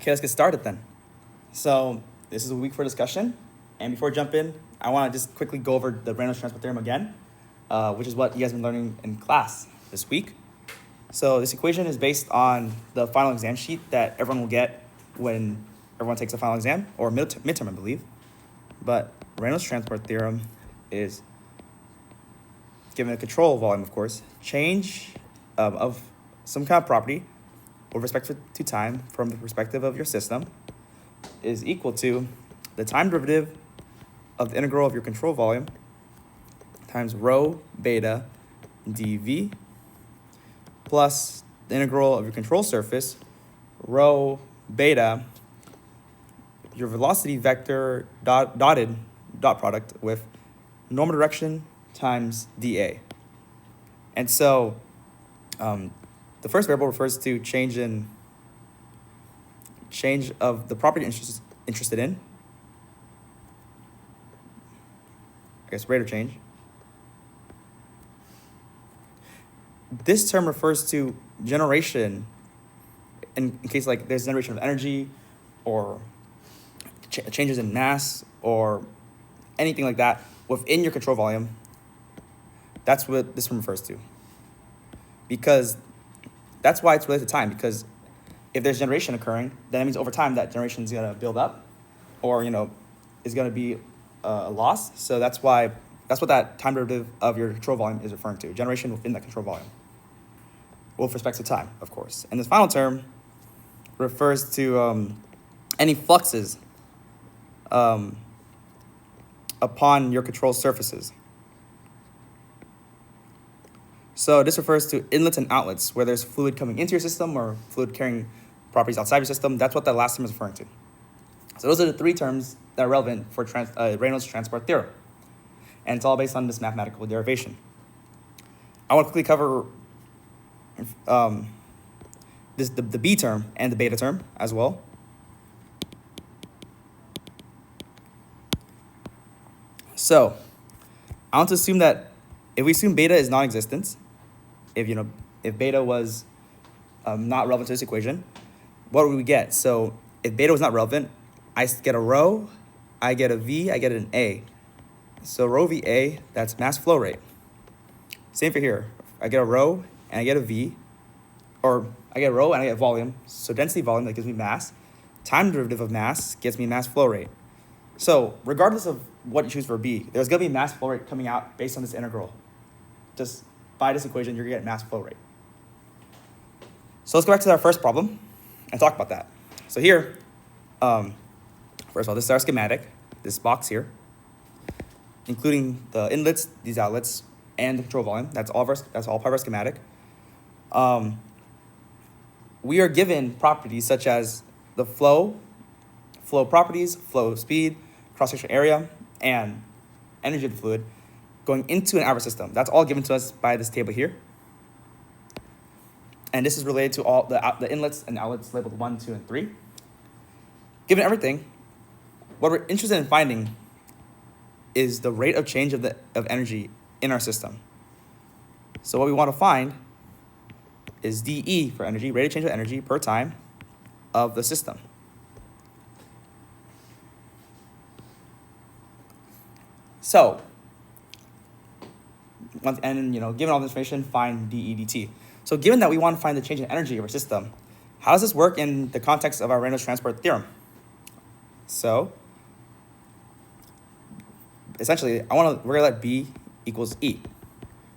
Okay, let's get started then. So this is a week for discussion. And before I jump in, I want to just quickly go over the Reynolds transport theorem again, which is what you guys have been learning in class this week. So this equation is based on the final exam sheet that everyone will get when everyone takes a final exam, or midterm, I believe. But Reynolds transport theorem is given a control volume, of course, change of some kind of property with respect to time from the perspective of your system is equal to the time derivative of the integral of your control volume times rho beta dv plus the integral of your control surface rho beta, your velocity vector dot product with normal direction times dA. And so the first variable refers to change of the property interested in. I guess rate of change. This term refers to generation in case like there's generation of energy or changes in mass or anything like that within your control volume. That's what this term refers to. Because that's why it's related to time, because if there's generation occurring, then that means over time that generation is going to build up or, is going to be a loss. So that's what that time derivative of your control volume is referring to, generation within that control volume, with respect to time, of course. And this final term refers to any fluxes upon your control surfaces. So this refers to inlets and outlets, where there's fluid coming into your system or fluid carrying properties outside your system. That's what that last term is referring to. So those are the three terms that are relevant for Reynolds transport theorem. And it's all based on this mathematical derivation. I want to quickly cover the B term and the beta term as well. So I want to assume that if we assume beta is non-existent, if beta was not relevant to this equation, what would we get? So if beta was not relevant, I get a rho, I get a v, I get an a. So rho VA, that's mass flow rate. Same for here. I get a rho and I get a v, or I get a rho and I get volume. So density volume, that gives me mass. Time derivative of mass gets me mass flow rate. So regardless of what you choose for B, there's going to be mass flow rate coming out based on this integral. Just by this equation, you're going to get mass flow rate. So let's go back to our first problem and talk about that. So here, first of all, this is our schematic, this box here, including the inlets, these outlets, and the control volume. That's all part of our schematic. We are given properties such as the flow properties, flow speed, cross-section area, and energy of the fluid going into an outer system. That's all given to us by this table here. And this is related to all the inlets and outlets labeled 1, 2, and 3. Given everything, what we're interested in finding is the rate of change of energy in our system. So what we want to find is dE for energy, rate of change of energy per time of the system. So, given all this information, find dE dt. So given that we want to find the change in energy of our system, how does this work in the context of our Reynolds transport theorem? So, essentially, we're going to let B equals E,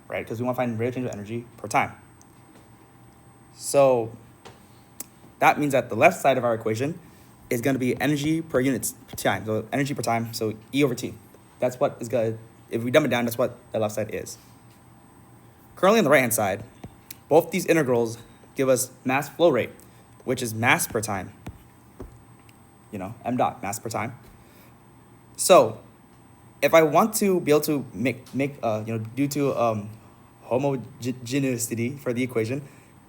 right? Because we want to find rate of change of energy per time. So that means that the left side of our equation is going to be energy per unit time. So energy per time, so E over T. That's what is going to, if we dumb it down, that's what the left side is. Currently on the right-hand side, both these integrals give us mass flow rate, which is mass per time. M dot, mass per time. So if I want to be able to make due to homogeneity for the equation,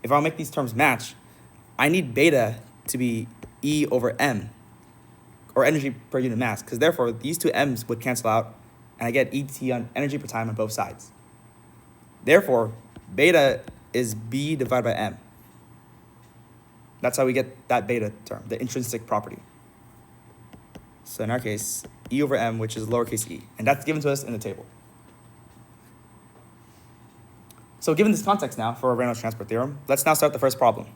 if I make these terms match, I need beta to be E over M, or energy per unit mass, because therefore these two M's would cancel out, and I get ET on energy per time on both sides. Therefore, beta is B divided by M. That's how we get that beta term, the intrinsic property. So in our case, E over M, which is lowercase e, and that's given to us in the table. So given this context now for our Reynolds transport theorem, let's now start the first problem.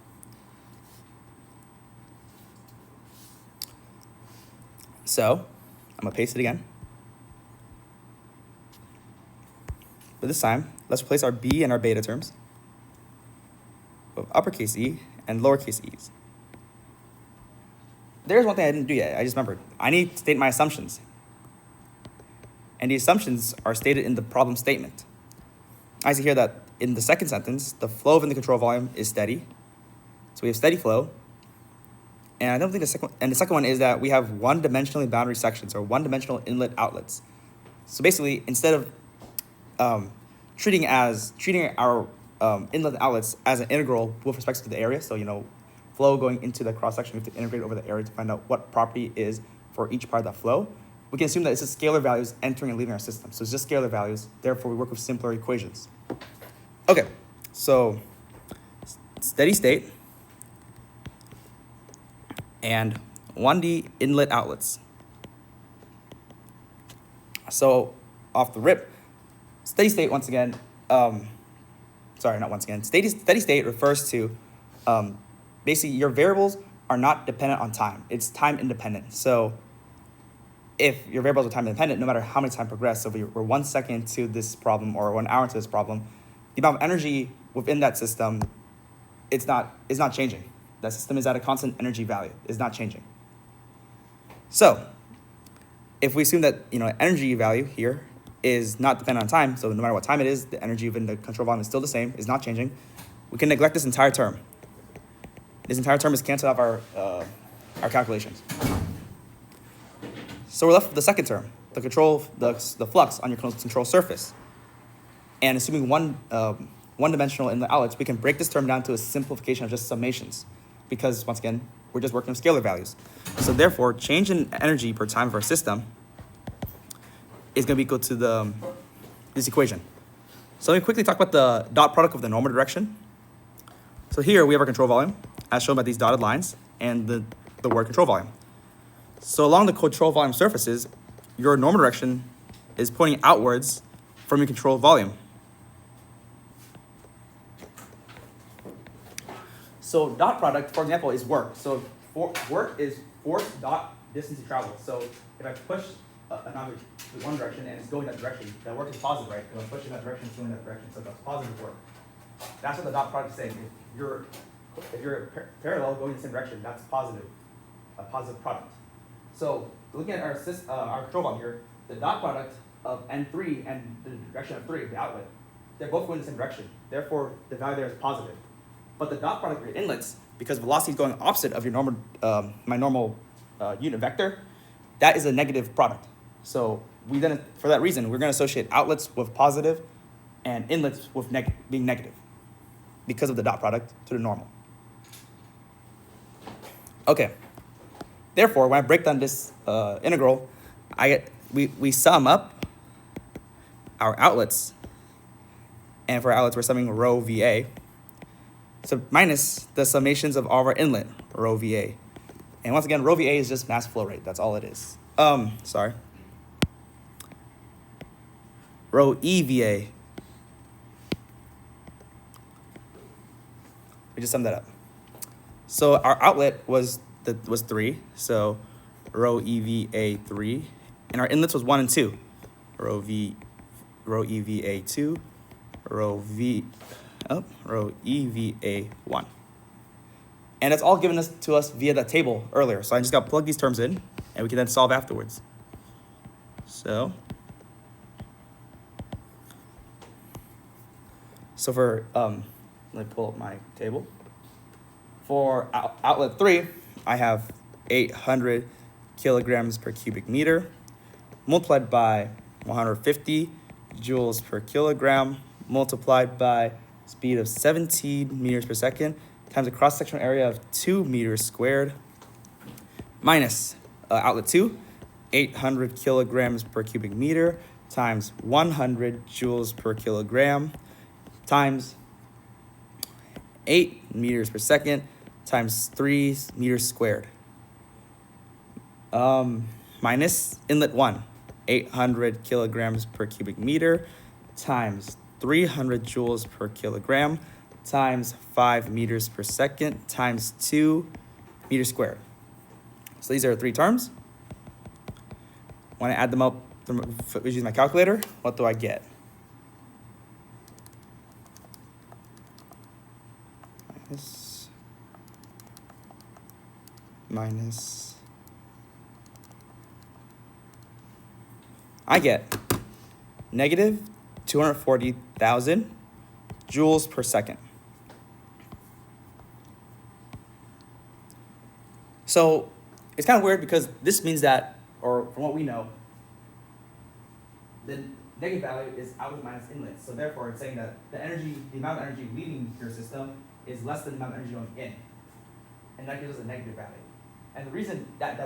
So I'm gonna paste it again. But this time, let's replace our B and our beta terms with uppercase E and lowercase e's. There's one thing I didn't do yet. I just remembered. I need to state my assumptions. And the assumptions are stated in the problem statement. I see here that in the second sentence, the flow within the control volume is steady. So we have steady flow. And I don't think the second one is that we have one-dimensionally boundary sections or one-dimensional inlet outlets. So basically, instead of treating our inlet outlets as an integral with respect to the area, so flow going into the cross section, we have to integrate over the area to find out what property is for each part of that flow. We can assume that it's just scalar values entering and leaving our system. So it's just scalar values. Therefore, we work with simpler equations. Okay, so steady state and 1D inlet outlets. So off the rip, steady state once again. Steady state refers to basically your variables are not dependent on time. It's time independent. So if your variables are time independent, no matter how many time progress, so we're 1 second into this problem or 1 hour into this problem, the amount of energy within that system, is not changing. That system is at a constant energy value. It's not changing. So if we assume that energy value here is not dependent on time, so no matter what time it is, the energy within the control volume is still the same, is not changing, we can neglect this entire term. This entire term is canceled out of our calculations. So we're left with the second term, the flux on your control surface. And assuming one-dimensional inlet outlets, we can break this term down to a simplification of just summations, because once again, we're just working with scalar values. So therefore, change in energy per time of our system is going to be equal to this equation. So let me quickly talk about the dot product of the normal direction. So here we have our control volume, as shown by these dotted lines, and the word control volume. So along the control volume surfaces, your normal direction is pointing outwards from your control volume. So dot product, for example, is work. So work is force dot distance to travel. So if I push an object in one direction and it's going that direction, that work is positive, right? If I'm pushing that direction, it's going that direction. So that's positive work. That's what the dot product is saying. If you're parallel going in the same direction, that's positive, a positive product. So looking at our control volume here, the dot product of N3 and the direction of 3, the outlet, they're both going in the same direction. Therefore, the value there is positive. But the dot product of your inlets, because velocity is going opposite of your normal, my normal unit vector, that is a negative product. So for that reason, we're going to associate outlets with positive and inlets with being negative because of the dot product to the normal. Okay. Therefore, when I break down this integral, we sum up our outlets, and for our outlets, we're summing rho VA. So minus the summations of all of our inlet, rho VA. And once again, rho VA is just mass flow rate. That's all it is. Rho EVA. We just summed that up. So our outlet was 3. So rho EVA 3. And our inlets was 1 and 2. Rho EVA 2. Rho EVA 1. And it's all given to us via that table earlier. So I just got to plug these terms in, and we can then solve afterwards. So for, let me pull up my table. For outlet 3, I have 800 kilograms per cubic meter multiplied by 150 joules per kilogram multiplied by speed of 17 meters per second times a cross-sectional area of 2 meters squared minus outlet 2, 800 kilograms per cubic meter times 100 joules per kilogram times 8 meters per second times 3 meters squared. Minus inlet 1, 800 kilograms per cubic meter times 300 joules per kilogram times 5 meters per second times 2 meters squared. So these are 3 terms. When I add them up using my calculator, what do I get? Minus. I get negative 240,000 joules per second. So it's kind of weird because this means that, or from what we know, the negative value is outlet minus inlet. So therefore, it's saying that the amount of energy leaving your system is less than the amount of energy going in, and that gives us a negative value. And the reason that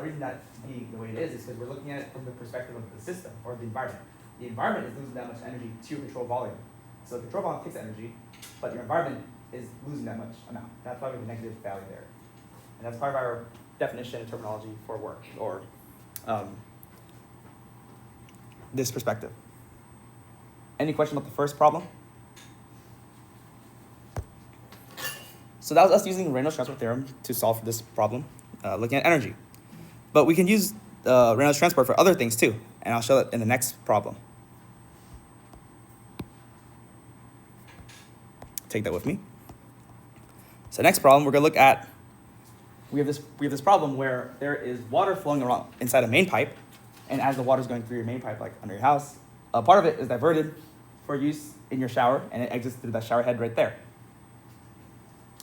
being the way it is because we're looking at it from the perspective of the system or the environment. The environment is losing that much energy to your control volume. So the control volume takes energy, but your environment is losing that much amount. That's why we have a negative value there. And that's part of our definition and terminology for work, or this perspective. Any question about the first problem? So that was us using Reynolds transport theorem to solve this problem, looking at energy. But we can use Reynolds transport for other things too, and I'll show that in the next problem. Take that with me. So next problem, we're gonna look at, we have this problem where there is water flowing around inside a main pipe, and as the water is going through your main pipe, like under your house, a part of it is diverted for use in your shower, and it exits through that shower head right there.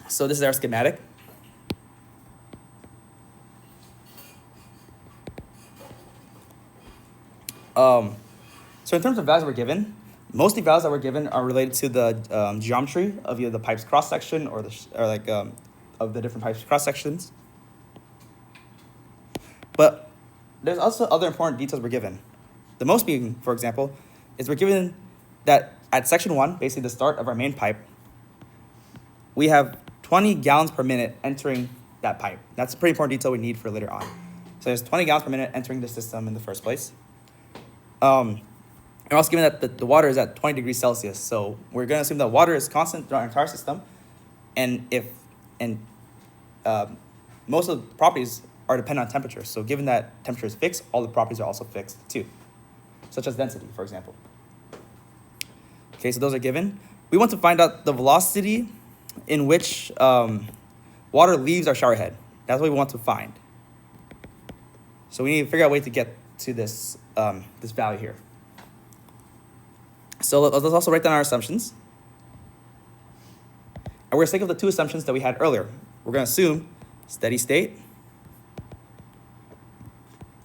So this is our schematic. So in terms of values we're given, most of the values that we're given are related to the geometry of either the pipe's cross section or of the different pipes cross sections. But there's also other important details we're given. The most being, for example, is we're given that at section 1, basically the start of our main pipe, we have 20 gallons per minute entering that pipe. That's a pretty important detail we need for later on. So there's 20 gallons per minute entering the system in the first place. We're also given that the water is at 20 degrees Celsius. So we're going to assume that water is constant throughout our entire system. And most of the properties are dependent on temperature. So given that temperature is fixed, all the properties are also fixed too, such as density, for example. Okay, so those are given. We want to find out the velocity in which water leaves our shower head. That's what we want to find. So we need to figure out a way to get to this value here. So let's also write down our assumptions. And we're going to think of the 2 assumptions that we had earlier. We're going to assume steady state,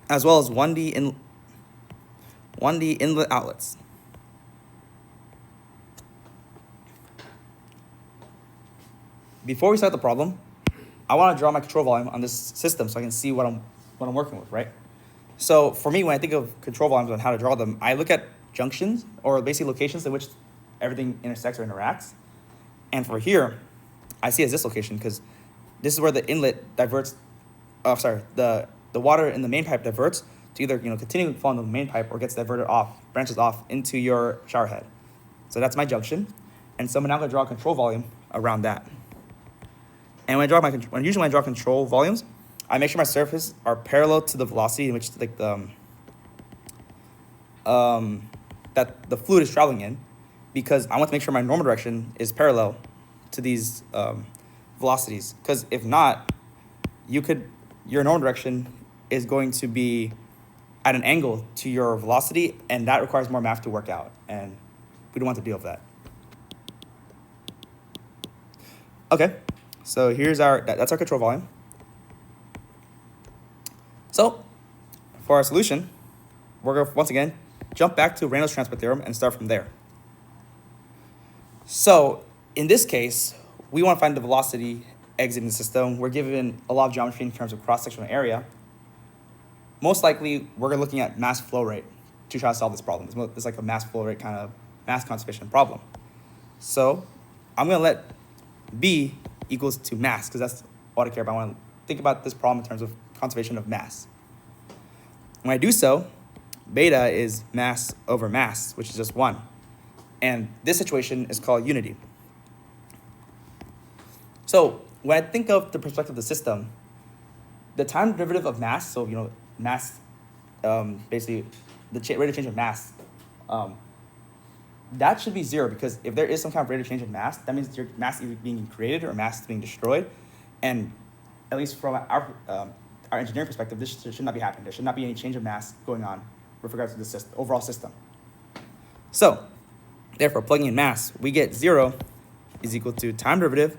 as well as 1D inlet outlets. Before we start the problem, I want to draw my control volume on this system so I can see what I'm working with, right? So for me, when I think of control volumes and how to draw them, I look at junctions, or basically locations in which everything intersects or interacts. And for here, I see it as this location because this is where the inlet diverts, the water in the main pipe diverts to either continue flowing in the main pipe or gets diverted off, branches off into your shower head. So that's my junction. And so I'm now going to draw a control volume around that. And when I draw control volumes, I make sure my surfaces are parallel to the velocity in which that the fluid is traveling in, because I want to make sure my normal direction is parallel to these velocities. Because if not, your normal direction is going to be at an angle to your velocity, and that requires more math to work out, and we don't want to deal with that. Okay, so that's our control volume. So for our solution, we're going to, once again, jump back to Reynolds transport theorem and start from there. So in this case, we want to find the velocity exiting the system. We're given a lot of geometry in terms of cross-sectional area. Most likely, we're looking at mass flow rate to try to solve this problem. It's like a mass flow rate kind of mass conservation problem. So I'm going to let B equals to mass, because that's all I care about. I want to think about this problem in terms of conservation of mass. When I do so, beta is mass over mass, which is just 1. And this situation is called unity. So when I think of the perspective of the system, the time derivative of mass, so mass, basically the rate of change of mass, that should be 0, because if there is some kind of rate of change of mass, that means your mass is being created or mass is being destroyed. And at least from our engineering perspective, this should not be happening. There should not be any change of mass going on with regards to the overall system. So therefore, plugging in mass, we get 0 is equal to time derivative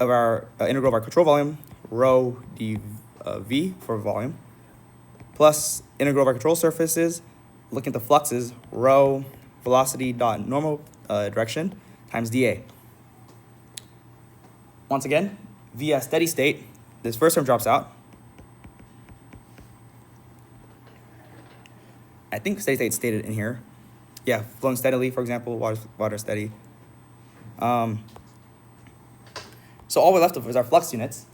of our integral of our control volume, rho dv for volume, plus integral of our control surfaces, looking at the fluxes, rho velocity dot normal direction times dA. Once again, via steady state, this first term drops out. I think steady state stated in here. Yeah, flowing steadily, for example, water steady. So all we're left with is our flux units.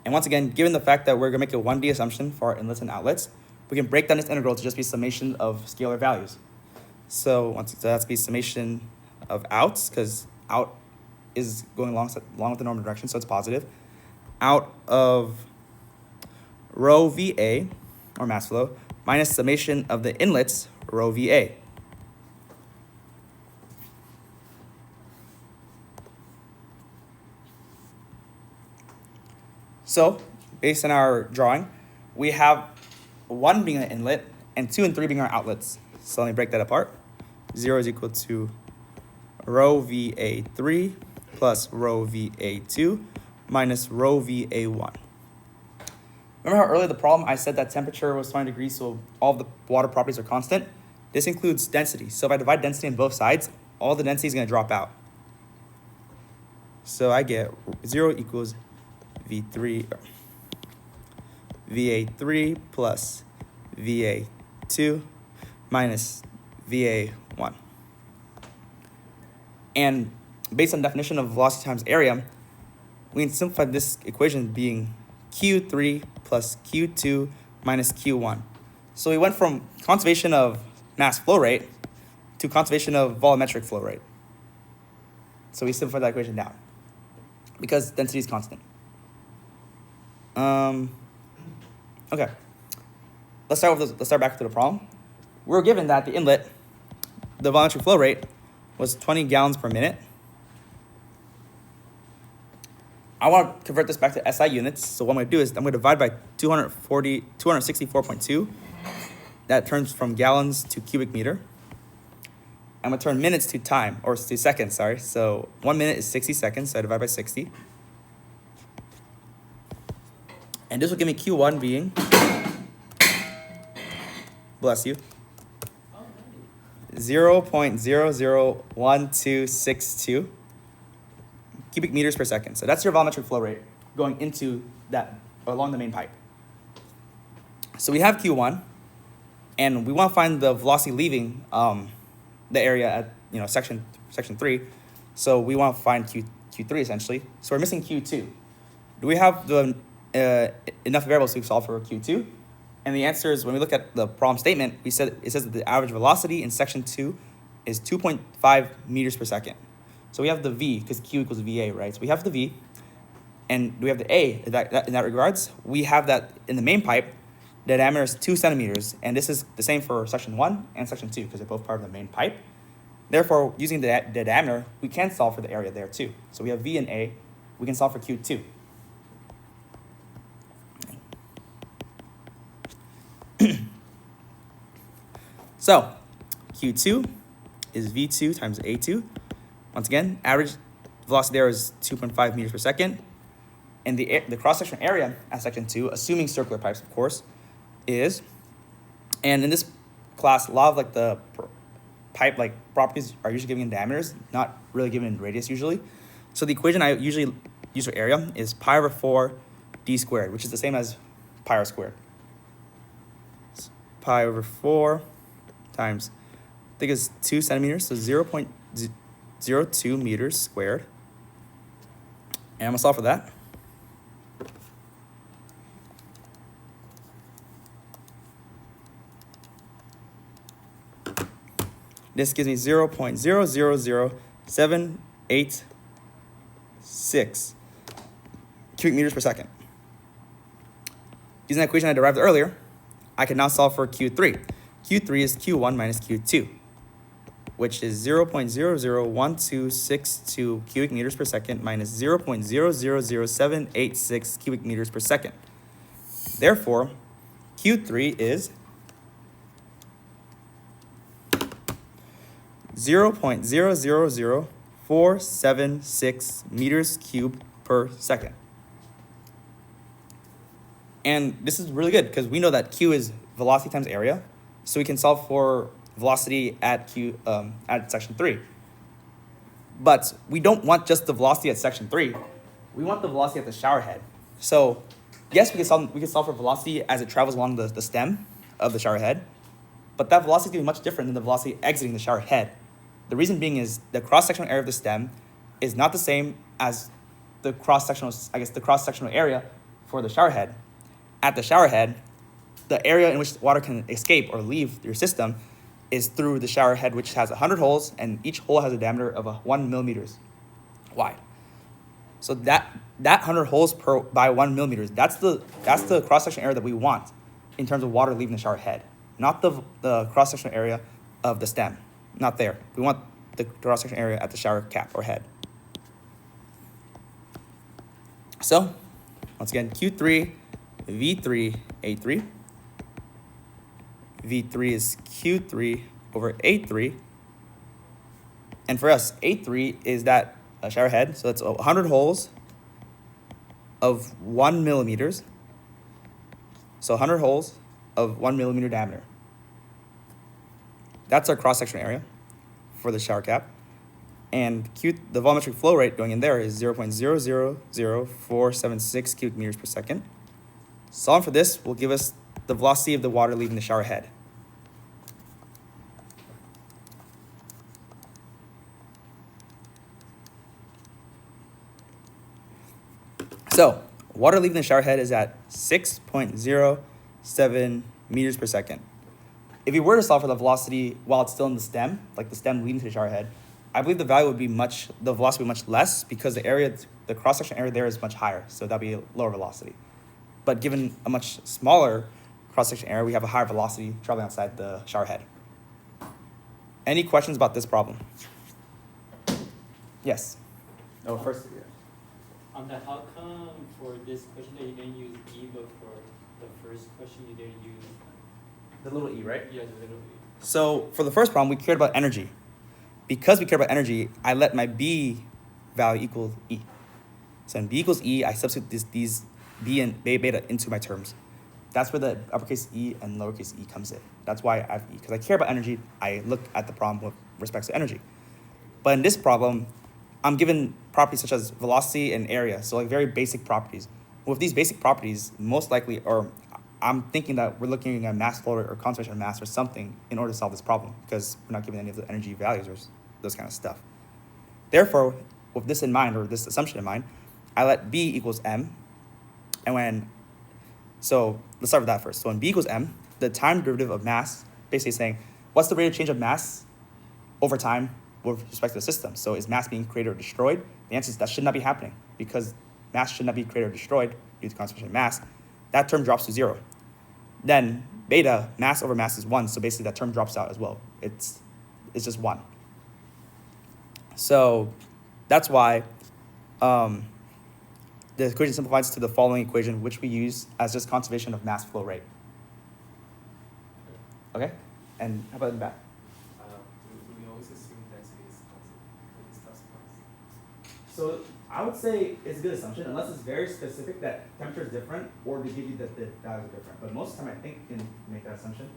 And once again, given the fact that we're going to make a 1D assumption for our inlets and outlets, we can break down this integral to just be summation of scalar values. So that's be summation of outs, because out is going along with the normal direction, so it's positive. Out of rho VA, or mass flow, minus summation of the inlets, rho VA. So, based on our drawing, we have 1 being an inlet and 2 and 3 being our outlets. So let me break that apart. 0 is equal to rho VA3 plus rho VA2 minus rho VA1. Remember how earlier the problem I said that temperature was 20 degrees, so all of the water properties are constant? This includes density. So if I divide density on both sides, all the density is going to drop out. So I get 0 equals VA3 plus VA2 minus VA1. And based on definition of velocity times area, we can simplify this equation being Q3 plus Q2 minus Q1. So we went from conservation of mass flow rate to conservation of volumetric flow rate. So we simplify that equation down because density is constant. Okay. Let's start back to the problem. We're given that the inlet, the volumetric flow rate, was 20 gallons per minute. I want to convert this back to SI units. So what I'm going to do is I'm going to divide by 264.2. That turns from gallons to cubic meter. I'm going to turn minutes to time, or to seconds, sorry. So 1 minute is 60 seconds, so I divide by 60. And this will give me Q1 being, bless you, 0.001262 cubic meters per second. So that's your volumetric flow rate going into that, along the main pipe. So we have Q1, and we want to find the velocity leaving the area at section 3. So we want to find Q3 essentially. So we're missing Q2. Do we have the enough variables to solve for Q2? And the answer is, when we look at the problem statement, it says that the average velocity in section 2 is 2.5 meters per second. So we have the V, because Q equals VA, right? So we have the V, and we have the A in that regards. We have that in the main pipe, the diameter is 2 centimeters, and this is the same for section 1 and section 2, because they're both part of the main pipe. Therefore, using the diameter, we can solve for the area there too. So we have V and A, we can solve for Q2. So Q2 is V2 times A2. Once again, average velocity there is 2.5 meters per second. And the cross-section area at section 2, assuming circular pipes, of course, is, and in this class, a lot of the pipe properties are usually given in diameters, not really given in radius usually. So the equation I usually use for area is pi over 4 d squared, which is the same as pi r squared. It's pi over 4 times, I think it's 2 centimeters, so 0.02 meters squared. And I'm going to solve for that. This gives me 0.000786 cubic meters per second. Using the equation I derived earlier, I can now solve for Q3. Q3 is Q1 minus Q2, which is 0.001262 cubic meters per second minus 0.000786 cubic meters per second. Therefore, Q3 is 0.000476 meters cubed per second. And this is really good because we know that Q is velocity times area, so we can solve for velocity at at section 3. But we don't want just the velocity at section 3. We want the velocity at the shower head. So yes, we can solve for velocity as it travels along the stem of the shower head, but that velocity is going to be much different than the velocity exiting the shower head. The reason being is the cross-sectional area of the stem is not the same as the cross-sectional area for the shower head. At the shower head, the area in which water can escape or leave your system is through the shower head, which has 100 holes, and each hole has a diameter of 1 millimeters wide. So that 100 holes by 1 millimeters, that's the cross-section area that we want in terms of water leaving the shower head, not the cross-section area of the stem. Not there. We want the cross-section area at the shower cap or head. So, once again, Q3, V3, A3. V3 is Q3 over A3. And for us, A3 is that shower head. So that's 100 holes of 1 millimeters. So 100 holes of 1 millimeter diameter. That's our cross-section area for the shower cap. And the volumetric flow rate going in there is 0.000476 cubic meters per second. Solving for this will give us the velocity of the water leaving the shower head. So, water leaving the shower head is at 6.07 meters per second. If we were to solve for the velocity while it's still in the stem, like the stem leading to the shower head, I believe the velocity would be much less because the cross-section area there is much higher, so that'd be a lower velocity. But given a much smaller cross-section area, we have a higher velocity traveling outside the shower head. Any questions about this problem? Yes. Oh, first. On the how come for this question that you didn't use E, but for the first question you didn't use The little e, right? yeah, the little E? So for the first problem, we cared about energy. Because we care about energy, I let my B value equal E. So in B equals E, I substitute these B and beta into my terms. That's where the uppercase E and lowercase e comes in. That's why I have E. Because I care about energy, I look at the problem with respect to energy. But in this problem, I'm given properties such as velocity and area, so like very basic properties. With these basic properties, most likely, or I'm thinking that we're looking at mass flow or concentration of mass or something in order to solve this problem because we're not given any of the energy values or those kind of stuff. Therefore, with this in mind, or this assumption in mind, I let B equals M. So let's start with that first. So when B equals M, the time derivative of mass, basically saying, what's the rate of change of mass over time with respect to the system? So is mass being created or destroyed? The answer is that should not be happening because mass should not be created or destroyed due to concentration of mass. That term drops to 0. Then beta, mass over mass is 1, so basically that term drops out as well. It's just 1. So that's why the equation simplifies to the following equation, which we use as just conservation of mass flow rate. Okay? And how about in the back? We always assume density is constant for these test points. So I would say it's a good assumption, unless it's very specific that temperature is different or they give you that the values are different. But most of the time I think you can make that assumption.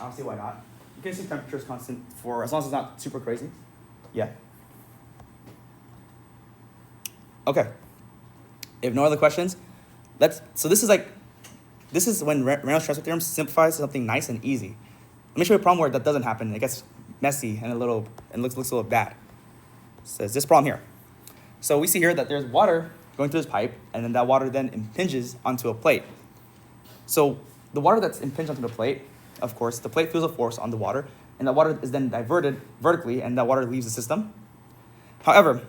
I don't see why not. You can assume temperature is constant for as long as it's not super crazy. Yeah. Okay. If no other questions, so this is when Reynolds transfer theorem simplifies something nice and easy. Let me show you a problem where that doesn't happen. It gets messy and looks a little bad. So it's this problem here. So we see here that there's water going through this pipe, and then that water then impinges onto a plate. So the water that's impinged onto the plate, of course, the plate feels a force on the water, and that water is then diverted vertically, and that water leaves the system. However,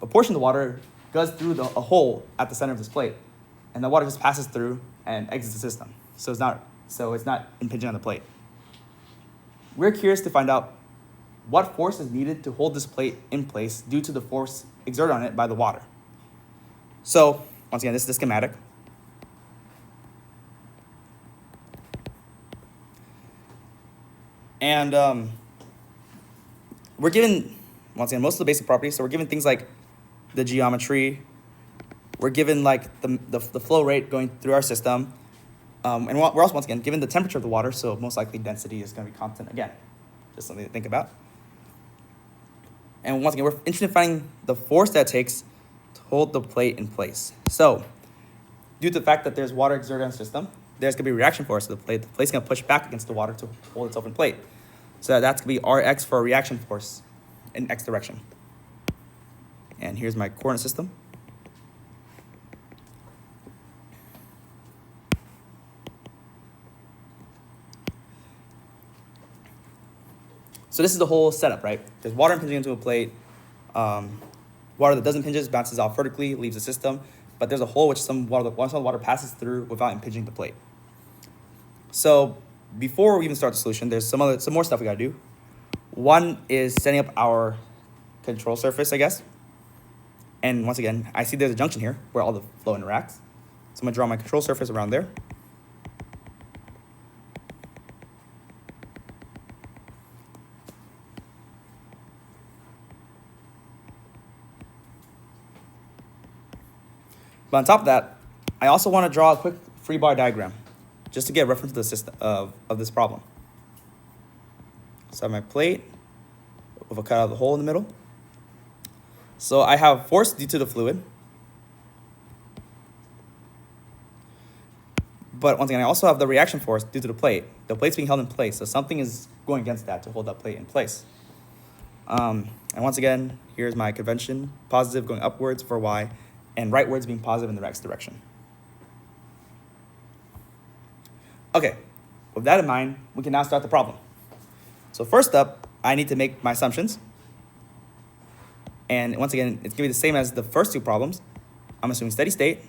a portion of the water goes through a hole at the center of this plate, and the water just passes through and exits the system. So it's not impinging on the plate. We're curious to find out what force is needed to hold this plate in place due to the force exerted on it by the water. So once again, this is the schematic. And we're given, once again, most of the basic properties. So we're given things like the geometry. We're given like the flow rate going through our system. And we're also, once again, given the temperature of the water. So most likely density is going to be constant again. Just something to think about. And once again, we're interested in finding the force that it takes to hold the plate in place. So due to the fact that there's water exerted on the system, there's going to be a reaction force to the plate. The plate's going to push back against the water to hold itself in plate. So that's going to be Rx for a reaction force in X direction. And here's my coordinate system. So this is the whole setup, right? There's water impinging into a plate. Water that doesn't impinge bounces off vertically, leaves the system. But there's a hole which some water passes through without impinging the plate. So before we even start the solution, there's some more stuff we gotta do. One is setting up our control surface, I guess. And once again, I see there's a junction here where all the flow interacts. So I'm gonna draw my control surface around there. But on top of that, I also want to draw a quick free body diagram just to get a reference to the system of this problem. So I have my plate with a cut out of the hole in the middle. So I have force due to the fluid. But once again, I also have the reaction force due to the plate. The plate's being held in place, so something is going against that to hold that plate in place. And once again, here's my convention. Positive going upwards for Y, and rightwards being positive in the X direction. Okay, with that in mind, we can now start the problem. So first up, I need to make my assumptions. And once again, it's going to be the same as the first two problems. I'm assuming steady state.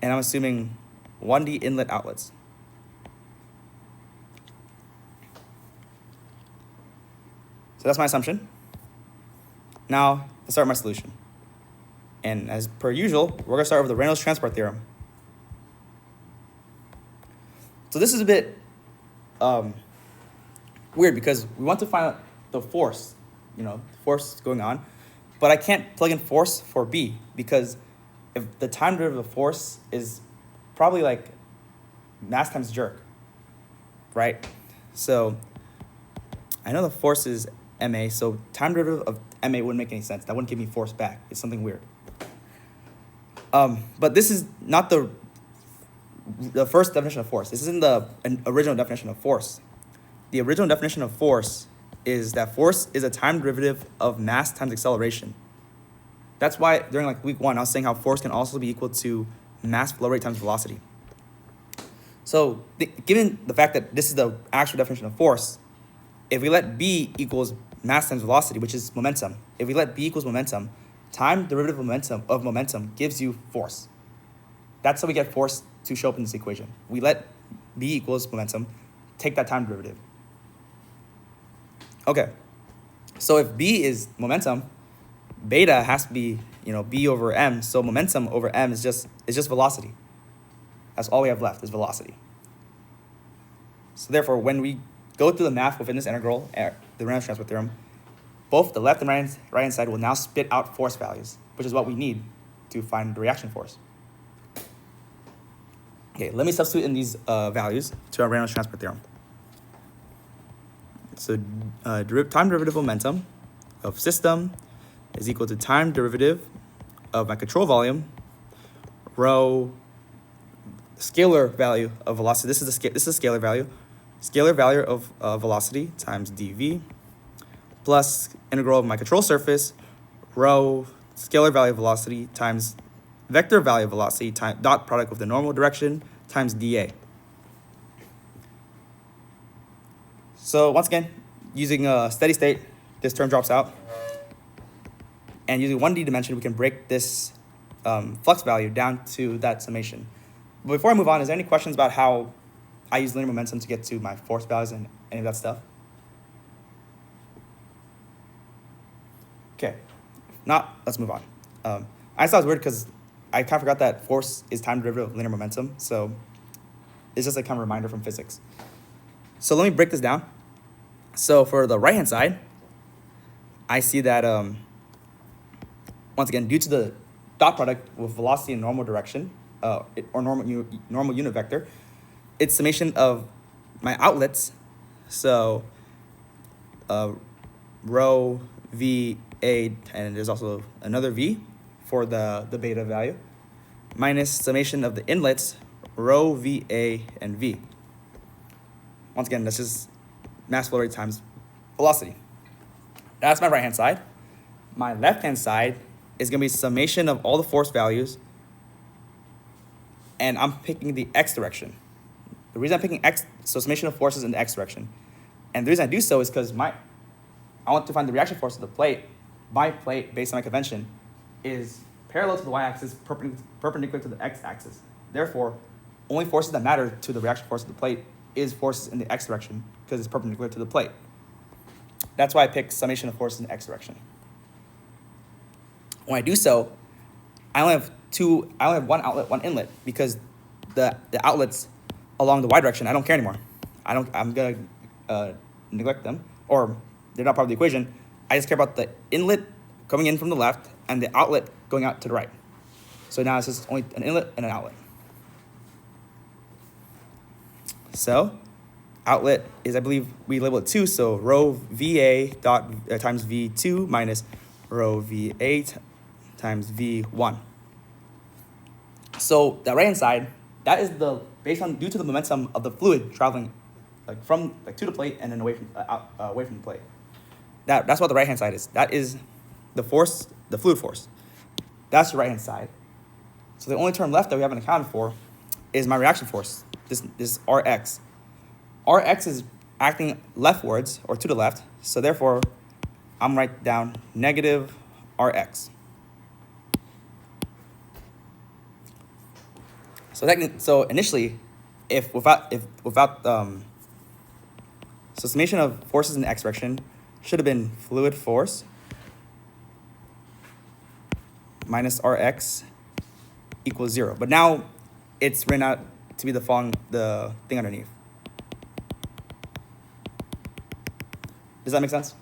And I'm assuming 1D inlet outlets. So that's my assumption. Now, let's start my solution. And as per usual, we're going to start with the Reynolds transport theorem. So this is a bit weird because we want to find out the force, force going on. But I can't plug in force for B because if the time derivative of force is probably like mass times jerk, right? So I know the force is ma, so time derivative of ma wouldn't make any sense. That wouldn't give me force back. It's something weird. But this is not the first definition of force. This isn't the original definition of force. The original definition of force is that force is a time derivative of mass times acceleration. That's why during week 1, I was saying how force can also be equal to mass flow rate times velocity. So given the fact that this is the actual definition of force, if we let B equals mass times velocity, which is momentum, if we let B equals momentum, time derivative of momentum gives you force. That's how we get force to show up in this equation. We let B equals momentum, take that time derivative. Okay, so if B is momentum, beta has to be B over m. So momentum over m is just velocity. That's all we have left is velocity. So therefore, when we go through the math within this integral, the Reynolds transport theorem, both the left and right-hand side will now spit out force values, which is what we need to find the reaction force. Okay, let me substitute in these values to our Reynolds transport theorem. So time derivative momentum of system is equal to time derivative of my control volume, rho, scalar value of velocity. This is a scalar value. Scalar value of velocity times dv plus integral of my control surface, rho, scalar value of velocity times vector value of velocity times dot product of the normal direction times dA. So once again, using a steady state, this term drops out. And using 1D dimension, we can break this flux value down to that summation. But before I move on, is there any questions about how I use linear momentum to get to my force values and any of that stuff? Okay, if not, let's move on. I thought it was weird because I kind of forgot that force is time derivative of linear momentum. So it's just a kind of reminder from physics. So let me break this down. So for the right-hand side, I see that, once again, due to the dot product with velocity in normal direction, or normal unit vector, it's summation of my outlets. So rho v a, and there's also another v for the beta value, minus summation of the inlets, rho v a and v. Once again, that's just mass flow rate times velocity. That's my right-hand side. My left-hand side is going to be summation of all the force values, and I'm picking the x direction. The reason I'm picking x, so summation of forces in the x direction. And the reason I do so is because I want to find the reaction force of the plate. My plate, based on my convention, is parallel to the y-axis, perpendicular to the x-axis. Therefore, only forces that matter to the reaction force of the plate is forces in the x direction because it's perpendicular to the plate. That's why I pick summation of forces in the x direction. When I do so, I only have one outlet, one inlet, because the outlets along the y direction, I don't care anymore. I'm gonna neglect them, or they're not part of the equation. I just care about the inlet coming in from the left and the outlet going out to the right. So now it's just only an inlet and an outlet. So outlet is, I believe we label it 2, so rho VA times V2 minus rho VA times V1. So that right hand side, that is due to the momentum of the fluid traveling from to the plate and then away from the plate. That's what the right hand side is. That is the force, the fluid force. That's the right hand side. So the only term left that we haven't accounted for is my reaction force. This Rx. Rx is acting leftwards or to the left, so therefore I'm write down negative Rx. So initially, so summation of forces in the x direction should have been fluid force minus Rx equals 0. But now it's written out to be the thing underneath. Does that make sense?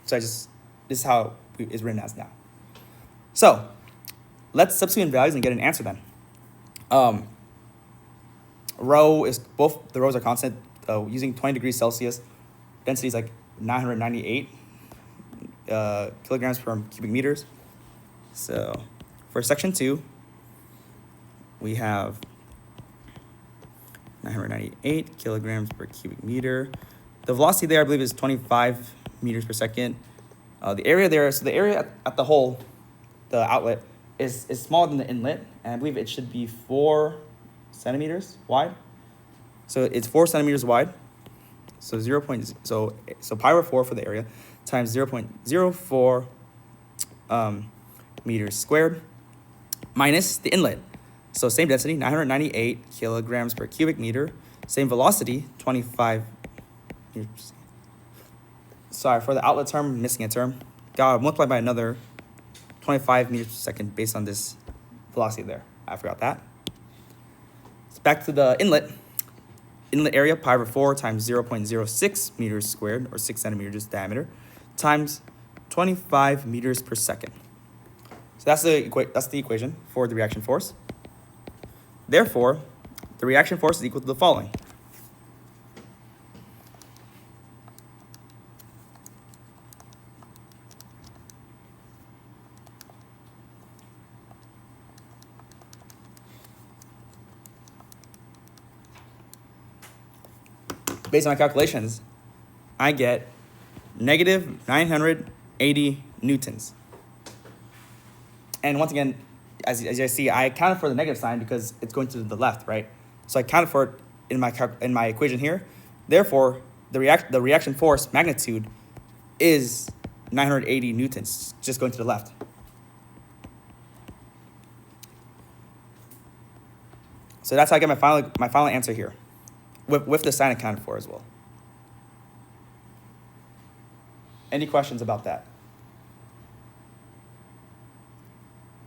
So this is how it's written as now. So let's substitute in values and get an answer then. Rho is, both the rho's are constant. Using 20 degrees Celsius, density is like 998 kilograms per cubic meters. So for section 2, we have 998 kilograms per cubic meter. The velocity there, I believe, is 25 meters per second. The area there, so the area at the hole, the outlet, is smaller than the inlet, and I believe it should be 4 centimeters wide. So it's 4 centimeters wide. So so pi over 4 for the area times 0.04 meters squared minus the inlet. So same density, 998 kilograms per cubic meter. Same velocity, 25 meters. Sorry, for the outlet term, missing a term. Got multiplied by another 25 meters per second based on this velocity there. I forgot that. So back to the inlet. Inlet area, pi over 4 times 0.06 meters squared, or 6 centimeters diameter, times 25 meters per second. So that's the equation for the reaction force. Therefore, the reaction force is equal to the following. Based on my calculations, I get negative 980 newtons. And once again, as you see, I accounted for the negative sign because it's going to the left, right? So I accounted for it in my equation here. Therefore, the reaction force magnitude is 980 newtons, just going to the left. So that's how I get my final answer here, with the sign accounted for as well. Any questions about that?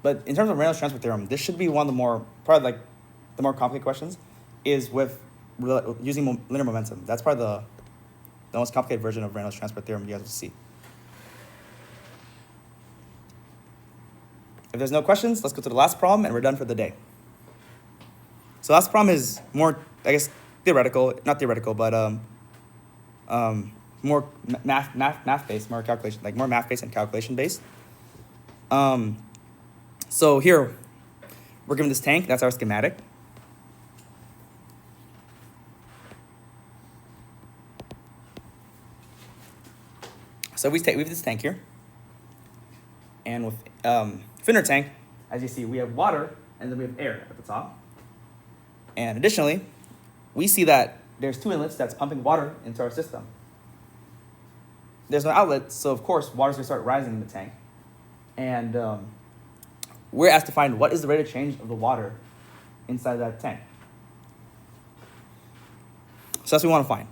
But in terms of Reynolds transfer theorem, this should be one of the more, probably like the more complicated questions, is with using linear momentum. That's probably the most complicated version of Reynolds transfer theorem you guys will see. If there's no questions, let's go to the last problem and we're done for the day. So last problem is more, I guess, not theoretical, but more math based, more calculation, like more math based and calculation based. So here, we're given this tank. That's our schematic. So we have this tank here, and within our tank, as you see, we have water and then we have air at the top. And additionally, we see that there's two inlets that's pumping water into our system. There's no outlet, so of course, water's gonna start rising in the tank. And we're asked to find what is the rate of change of the water inside that tank. So that's what we want to find.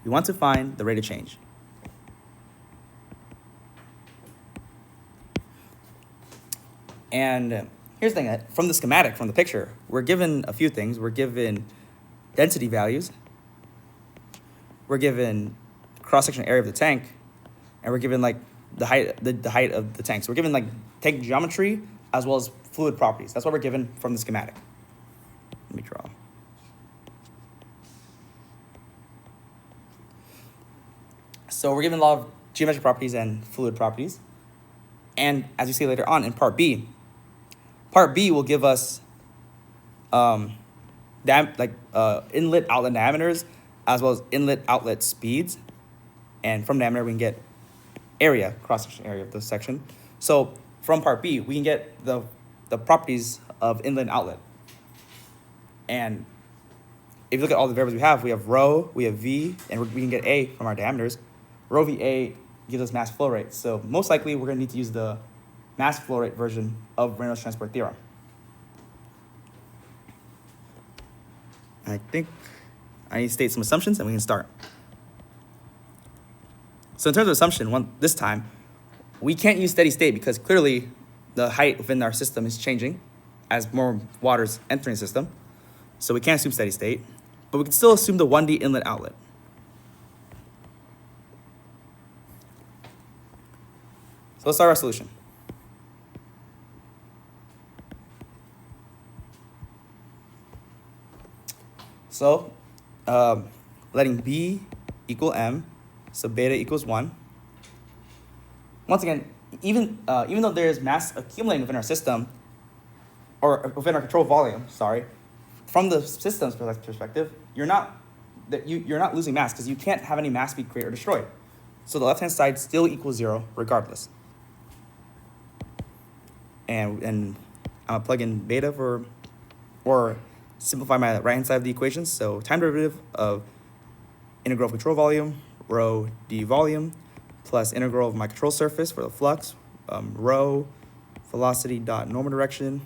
We want to find the rate of change. And here's the thing, from the schematic, from the picture, we're given a few things. We're given density values. We're given cross-section area of the tank. And we're given like the height of the tank. So we're given like tank geometry as well as fluid properties. That's what we're given from the schematic. Let me draw. So we're given a lot of geometric properties and fluid properties. And as you see later on in part B will give us inlet outlet diameters as well as inlet outlet speeds. And from diameter, we can get area, cross-section area of the section. So from part B, we can get the properties of inlet and outlet. And if you look at all the variables we have rho, we have V, and we can get A from our diameters. Rho VA gives us mass flow rate. So most likely, we're going to need to use the mass flow rate version of Reynolds transport theorem. I think I need to state some assumptions and we can start. So in terms of assumption, this time, we can't use steady state because clearly the height within our system is changing as more water's entering the system. So we can't assume steady state, but we can still assume the 1D inlet outlet. So let's start our solution. So letting B equal M, so beta equals 1. Once again, even though there is mass accumulating within our system, or within our control volume, from the system's perspective, you're not losing mass because you can't have any mass be created or destroyed. So the left-hand side still equals 0 regardless. And I'm gonna plug in beta or simplify my right-hand side of the equation. So time derivative of integral of control volume, rho d volume, plus integral of my control surface for the flux, rho velocity dot normal direction,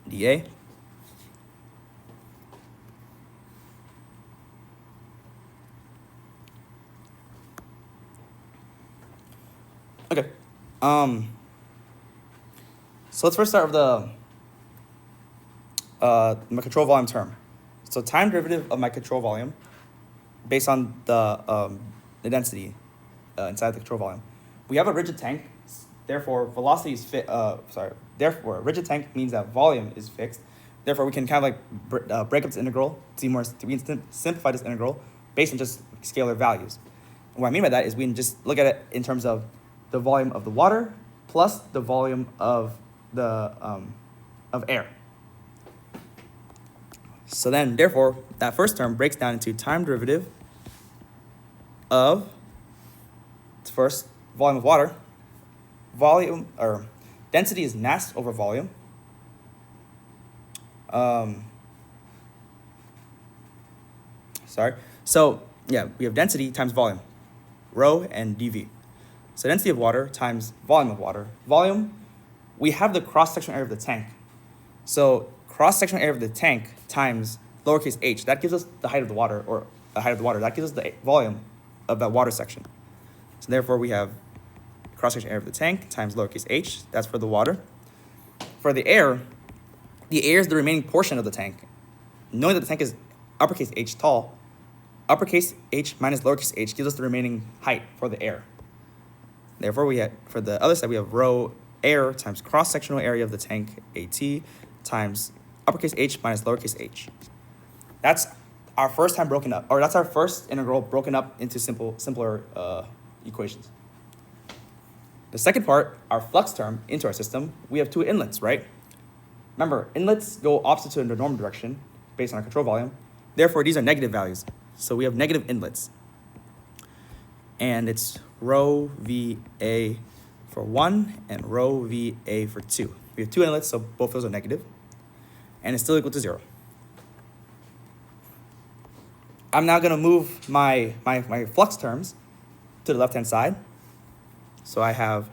dA. Okay. So let's first start with my control volume term. So time derivative of my control volume based on the density inside the control volume. We have a rigid tank, therefore velocity is therefore a rigid tank means that volume is fixed. Therefore we can kind of like break up this integral we can simplify this integral based on just scalar values. And what I mean by that is we can just look at it in terms of the volume of the water plus the volume of the of air. So then, therefore, that first term breaks down into time derivative of first volume of water. Volume or density is mass over volume. So we have density times volume, rho and dV. So density of water times volume of water. Volume, we have the cross-sectional area of the tank. So cross-sectional area of the tank times lowercase h, that gives us the height of the water, or the height of the water. That gives us the volume of that water section. So therefore we have cross-sectional area of the tank times lowercase h, that's for the water. For the air is the remaining portion of the tank. Knowing that the tank is uppercase H tall, uppercase H minus lowercase h gives us the remaining height for the air. Therefore, we have, for the other side, we have rho air times cross-sectional area of the tank, AT, times uppercase H minus lowercase h. That's our first time broken up, or that's our first integral broken up into simpler equations. The second part, our flux term into our system, we have two inlets, right? Remember, inlets go opposite to the normal direction based on our control volume. Therefore, these are negative values. So we have negative inlets. And it's rho VA for 1 and rho VA for 2. We have two inlets, so both of those are negative. And it's still equal to 0. I'm now going to move my flux terms to the left-hand side. So I have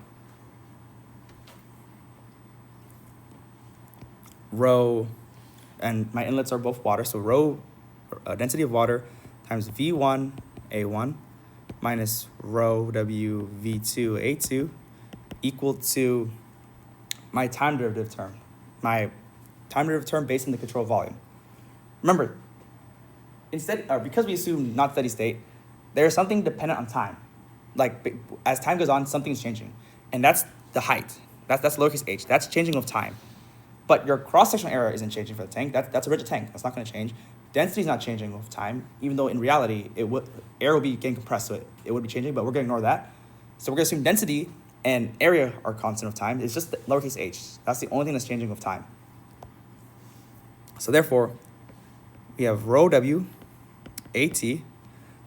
rho, and my inlets are both water, so rho density of water times V1 A1 minus rho W V2 A2 equal to my time derivative term. My time derivative term based on the control volume. Remember, because we assume not steady state, there is something dependent on time. Like, as time goes on, something is changing. And that's the height. That's lowercase h. That's changing with time. But your cross-sectional area isn't changing for the tank. That's a rigid tank. That's not going to change. Density is not changing with time, even though in reality, air will be getting compressed, so it would be changing, but we're going to ignore that. So we're going to assume density and area are constant with time. It's just the lowercase h. That's the only thing that's changing with time. So therefore, we have rho W AT.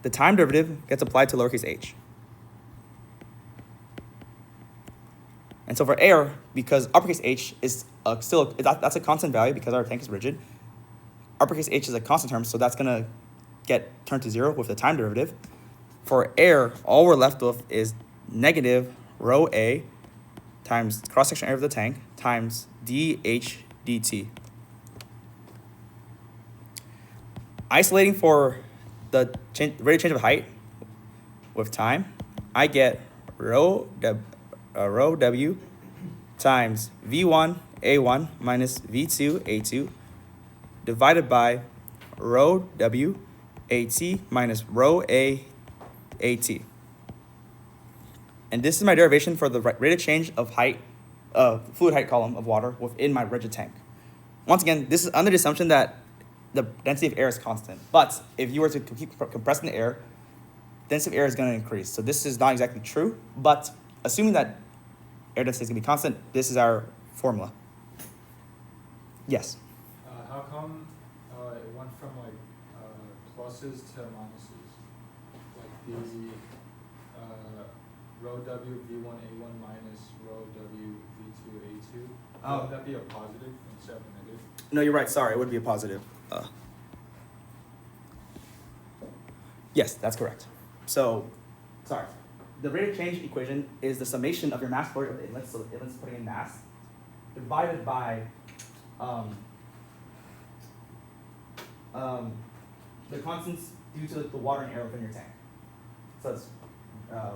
The time derivative gets applied to lowercase h. And so for air, because uppercase h is that's a constant value because our tank is rigid. Uppercase h is a constant term, so that's going to get turned to 0 with the time derivative. For air, all we're left with is negative rho A times cross-section area of the tank times dH dt. Isolating for the rate of change of height with time, I get rho W times V1 A1 minus V2 A2 divided by rho W AT minus rho A AT. And this is my derivation for the rate of change of height, fluid height column of water within my rigid tank. Once again, this is under the assumption that the density of air is constant. But if you were to keep compressing the air, density of air is going to increase. So this is not exactly true, but assuming that air density is going to be constant, this is our formula. Yes? How come it went from like pluses to minuses? Like the rho W V1 A1 minus rho W V2 A2? Oh. Would that be a positive instead of a negative? No, you're right. Sorry, it would be a positive. Yes, that's correct. So, sorry. The rate of change equation is the summation of your mass flow rate of the inlets, so the inlet's putting in mass, divided by the constants due to the water and air within your tank. So it's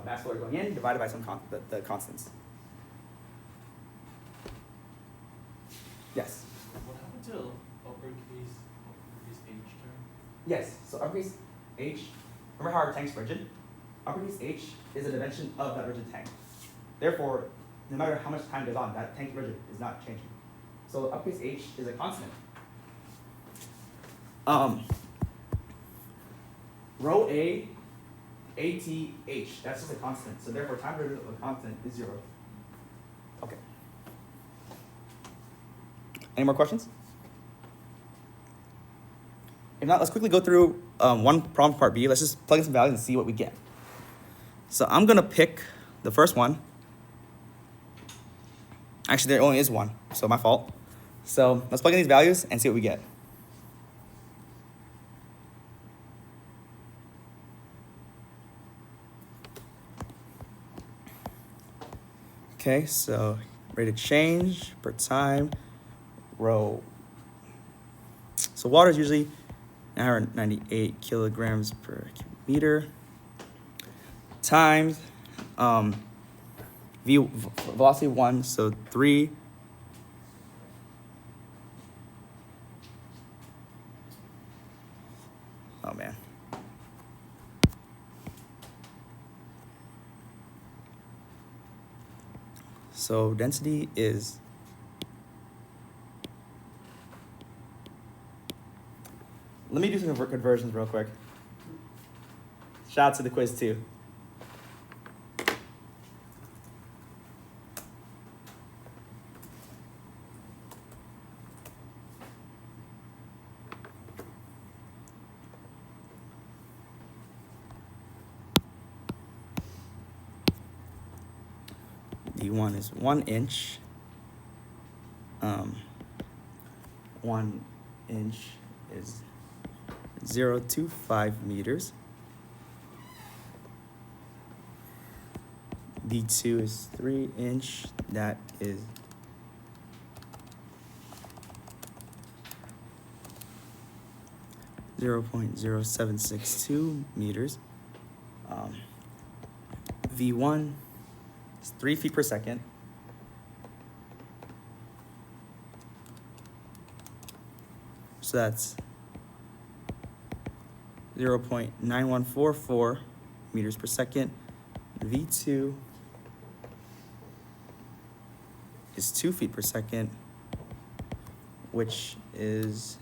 mass flow rate going in divided by the constants. Yes. What happened to uppercase H term? Yes. So uppercase H. Remember how our tank's rigid? Uppercase H is a dimension of that rigid tank. Therefore, no matter how much time goes on, that tank rigid is not changing. So uppercase H is a constant. Rho A, AT, H, that's just a constant. So therefore, time derivative of a constant is 0. Okay. Any more questions? If not, let's quickly go through one problem, part B. Let's just plug in some values and see what we get. So I'm going to pick the first one. Actually, there only is one, so my fault. So let's plug in these values and see what we get. Okay, so rate of change per time, rho. So water is usually 998 kilograms per cubic meter times velocity 1, so 3. Oh man. So density is let me do some conversions real quick. Shout out to the quiz too. D1 is 1 inch. 1 inch is 0 to 5 meters. D2 is 3 inch. That is 0.0762 meters. V1 is 3 feet per second. So that's 0.9144 meters per second. V2 is 2 feet per second, which is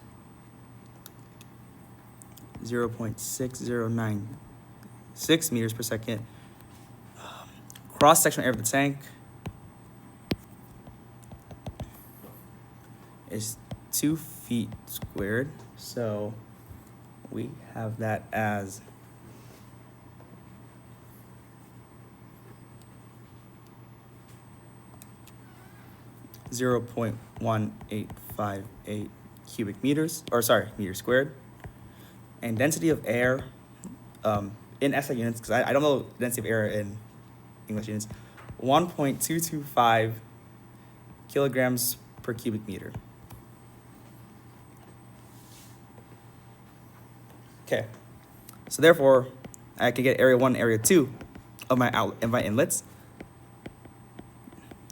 0.6096 meters per second. Cross-sectional area of the tank is 2 feet squared. So we have that as 0.1858 cubic meters, meters squared. And density of air in SI units, because I don't know density of air in English units, 1.225 kilograms per cubic meter. Okay, so therefore, I could get area 1 and area 2 of my inlets.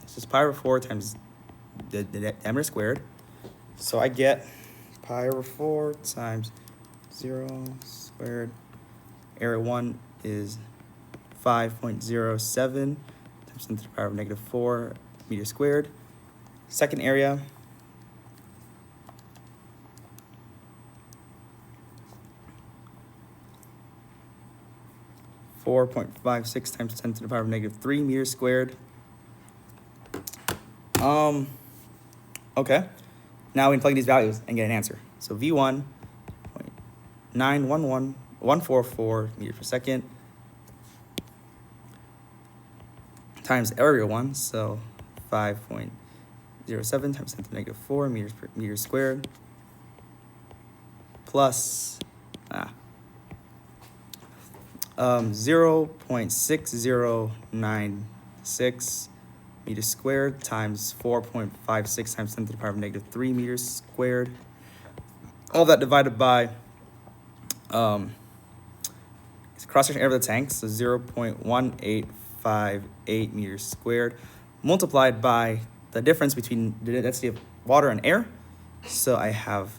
It's just pi over 4 times the diameter squared. So I get pi over 4 times 0 squared. Area 1 is 5.07 times 10 to the power of negative 4 meters squared. Second area, (4.56 times 10 to the power of negative 3 meters squared. Okay. Now we can plug these values and get an answer. So V1, 911,144 meters per second times area 1, so 5.07 times 10 to the negative 4 meters squared, plus 0.6096 meters squared times 4.56 times 10 to the power of negative 3 meters squared. All that divided by cross-section area of the tank, so 0.1858 meters squared, multiplied by the difference between the density of water and air. So I have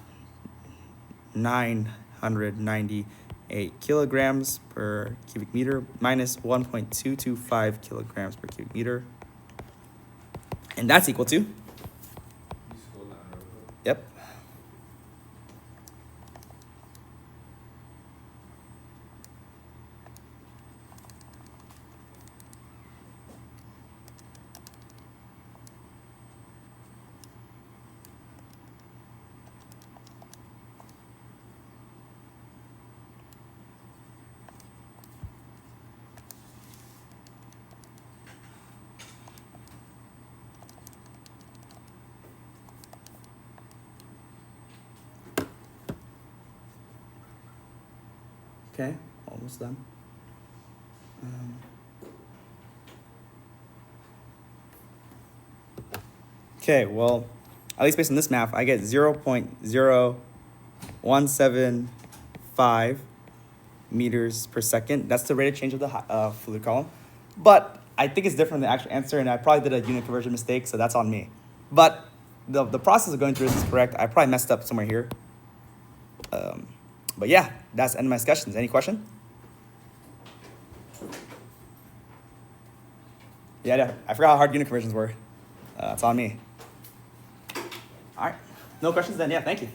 998 kilograms per cubic meter minus 1.225 kilograms per cubic meter. And that's equal to? You scroll down real quick. Yep. Okay, almost done. Okay, well, at least based on this math, I get 0.0175 meters per second. That's the rate of change of the fluid column. But I think it's different than the actual answer, and I probably did a unit conversion mistake, so that's on me. But the process of going through this is correct. I probably messed up somewhere here. But yeah, that's the end of my discussions. Any question? Yeah, I forgot how hard unit conversions were. It's on me. All right. No questions then? Yeah, thank you.